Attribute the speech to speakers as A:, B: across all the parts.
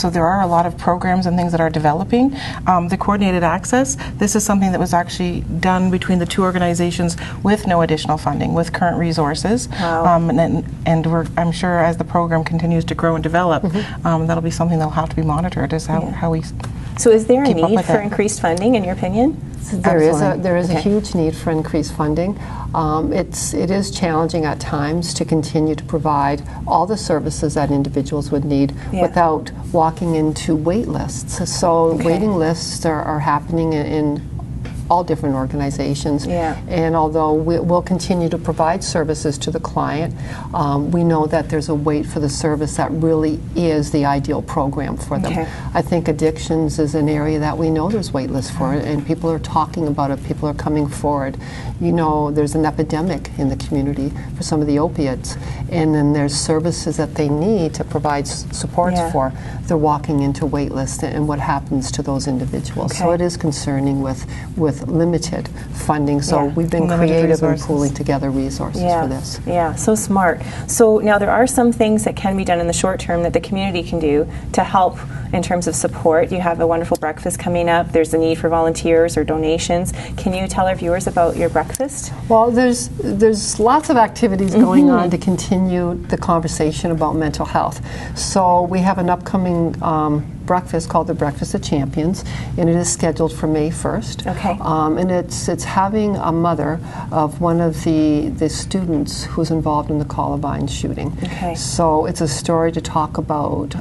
A: So there are a lot of programs and things that are developing. The coordinated access, this is something that was actually done between the two organizations with no additional funding, with current resources.
B: Wow.
A: I'm sure as the program continues to grow and develop, that'll be something that'll have to be monitored, is how we
B: So is there a need for
A: it.
B: increased funding, in your opinion?
C: There is a huge need for increased funding. It is challenging at times to continue to provide all the services that individuals would need without walking into wait lists. So waiting lists are happening in all different organizations. And although we'll continue to provide services to the client, we know that there's a wait for the service that really is the ideal program for them. I think addictions is an area that we know there's wait lists for it, and people are talking about it, people are coming forward. You know, there's an epidemic in the community for some of the opiates, and then there's services that they need to provide supports for. They're walking into wait lists, and what happens to those individuals. So it is concerning with limited funding, so we've been creative in pooling together resources for this.
B: Yeah, so smart. So now there are some things that can be done in the short term that the community can do to help in terms of support. You have a wonderful breakfast coming up. There's a need for volunteers or donations. Can you tell our viewers about your breakfast?
C: Well, there's lots of activities going on to continue the conversation about mental health. So we have an upcoming breakfast called the Breakfast of Champions, and it is scheduled for May 1st. And it's having a mother of one of the students who's involved in the Columbine shooting. So it's a story to talk about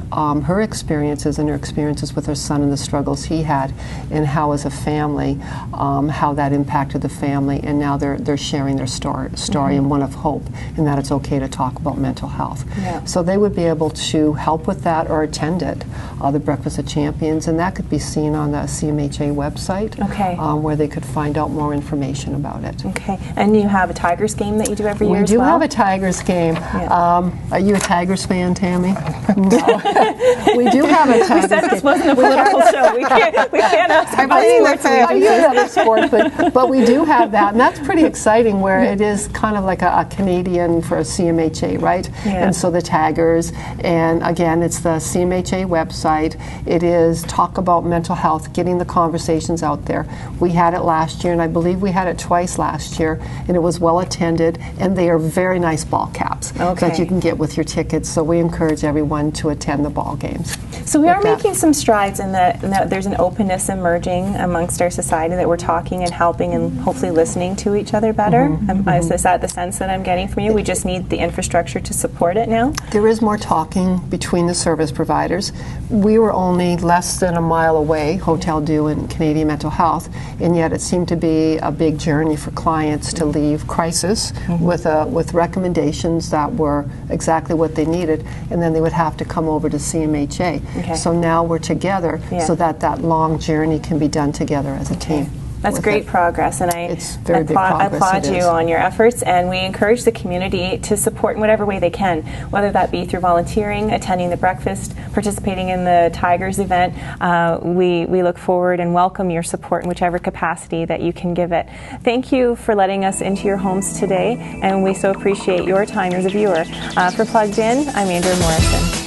C: her experiences and her experiences with her son and the struggles he had, and how as a family, how that impacted the family, and now they're sharing their story and one of hope, and that it's okay to talk about mental health. So they would be able to help with that or attend it, the Breakfast of Champions, and that could be seen on the CMHA website, where they could find out more information about it.
B: And you have a Tigers game that you do every year as well?
C: We do have a Tigers game. Are you a Tigers fan, Tammy? No. We do have a Tigers game.
B: We said this wasn't a political show. We can't ask about sports.
C: I use other sports, but we do have that, and that's pretty exciting, where it is kind of like a Canadian for a CMHA, right? And so the Tigers, and again, it's the CMHA website. It is talk about mental health, getting the conversations out there. We had it last year, and I believe we had it twice last year, and it was well attended, and they are very nice ball caps that you can get with your tickets, so we encourage everyone to attend the ball games.
B: So we are making some strides in that there's an openness emerging amongst our society, that we're talking and helping and hopefully listening to each other better. Is that the sense that I'm getting from you? We just need the infrastructure to support it now?
C: There is more talking between the service providers. We were only less than a mile away, Hotel Dieu and Canadian Mental Health, and yet it seemed to be a big journey for clients to leave crisis with recommendations that were exactly what they needed, and then they would have to come over to CMHA. So now we're together so that long journey can be done together as a team.
B: That's great progress, and I applaud you on your efforts, and we encourage the community to support in whatever way they can, whether that be through volunteering, attending the breakfast, participating in the Tigers event. We look forward and welcome your support in whichever capacity that you can give it. Thank you for letting us into your homes today, and we so appreciate your time as a viewer. For Plugged In, I'm Andrea Morrison.